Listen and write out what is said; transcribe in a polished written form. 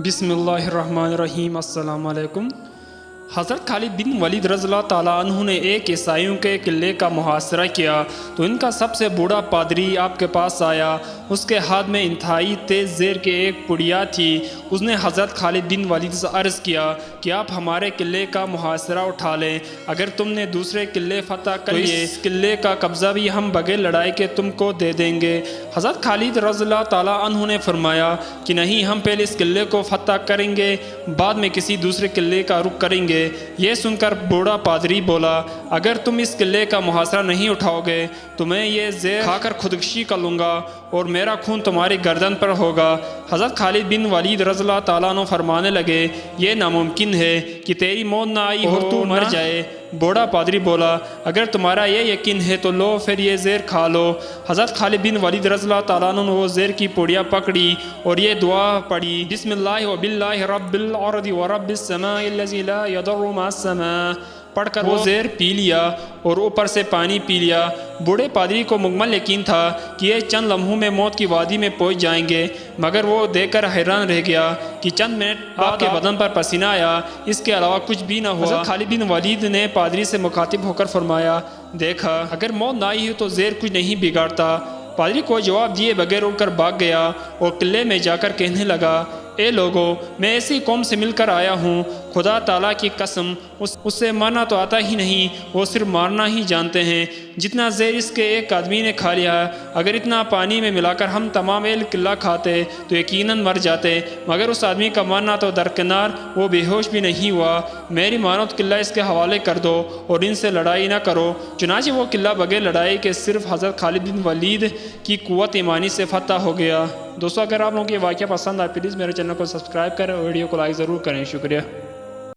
بسم اللہ الرحمن الرحیم۔ السلام علیکم۔ حضرت خالد بن ولید رضی اللہ تعالیٰ عنہ نے ایک عیسائیوں کے قلعے کا محاصرہ کیا تو ان کا سب سے بوڑھا پادری آپ کے پاس آیا۔ اس کے ہاتھ میں انتہائی تیز زیر کے ایک پڑیا تھی۔ اس نے حضرت خالد بن ولید سے عرض کیا کہ آپ ہمارے قلعے کا محاصرہ اٹھا لیں، اگر تم نے دوسرے قلعے فتح کر لیے اس قلعے کا قبضہ بھی ہم بغیر لڑائی کے تم کو دے دیں گے۔ حضرت خالد رضی اللہ تعالیٰ عنہ نے فرمایا کہ نہیں، ہم پہلے اس قلعے کو فتح کریں گے، بعد میں کسی دوسرے قلعے کا رخ کریں گے۔ یہ سن کر بوڑھا پادری بولا، اگر تم اس قلعے کا محاصرہ نہیں اٹھاؤ گے تو میں یہ زہر کھا کر خودکشی کر لوں گا اور میرا خون تمہاری گردن پر ہوگا۔ حضرت خالد بن ولید رضی اللہ تعالیٰ عنہ فرمانے لگے، یہ ناممکن ہے کہ تیری موت نہ آئی اور تو مر جائے۔ بوڑھا پادری بولا، اگر تمہارا یہ یقین ہے تو لو پھر یہ زہر کھا لو۔ حضرت خالد بن ولید رضی اللہ تعالیٰ عنہ نے وہ زہر کی پوڑیا پکڑی اور یہ دعا پڑھی، بسم اللہ و باللہ رب الارض و رب السماء الذی لا یضر مع السماء، پڑھ کر وہ زہر پی لیا اور اوپر سے پانی پی لیا۔ بوڑھے پادری کو مکمل یقین تھا کہ یہ چند لمحوں میں موت کی وادی میں پہنچ جائیں گے، مگر وہ دیکھ کر حیران رہ گیا کہ چند منٹ بعد کے بدن پر پسینہ آیا، اس کے علاوہ کچھ بھی نہ ہوا۔ حضرت خالد بن ولید نے پادری سے مخاطب ہو کر فرمایا، دیکھا اگر موت نہ آئی ہو تو زہر کچھ نہیں بگاڑتا۔ پادری کو جواب دیے بغیر اڑ کر بھاگ گیا اور قلعے میں جا کر کہنے لگا، اے لوگو، میں ایسی قوم سے مل کر آیا ہوں، خدا تعالیٰ کی قسم اس سے مرنا تو آتا ہی نہیں، وہ صرف مارنا ہی جانتے ہیں۔ جتنا زہر اس کے ایک آدمی نے کھا لیا، اگر اتنا پانی میں ملا کر ہم تمام اہل قلعہ کھاتے تو یقیناً مر جاتے، مگر اس آدمی کا مرنا تو درکنار، وہ بے ہوش بھی نہیں ہوا۔ میری مانو تو قلعہ اس کے حوالے کر دو اور ان سے لڑائی نہ کرو۔ چنانچہ وہ قلعہ بغیر لڑائی کے صرف حضرت خالد بن ولید کی قوت ایمانی سے فتح ہو گیا۔ دوستو، اگر آپ لوگوں کو یہ واقعہ پسند آئے پلیز میرے چینل کو سبسکرائب کریں اور ویڈیو کو لائک ضرور کریں۔ شکریہ۔